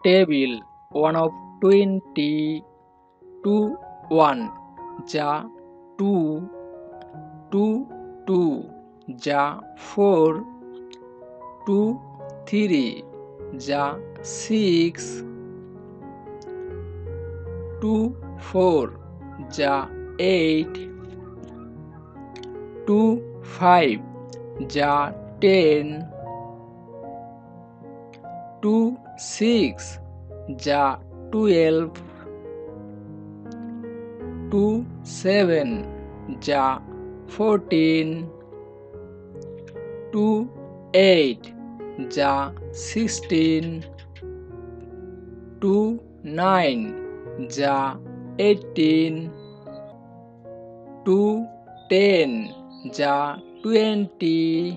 table 1 of 20, 2 1 যা 2, 2 2 যা 4, 2 3 যা 6, 2 4 যা 8, 2 5 যা 10, 2 6 যা 12, 2 7 যা 14, 2 8 যা 16, 2 9 যা 18, 2 10 যা 20,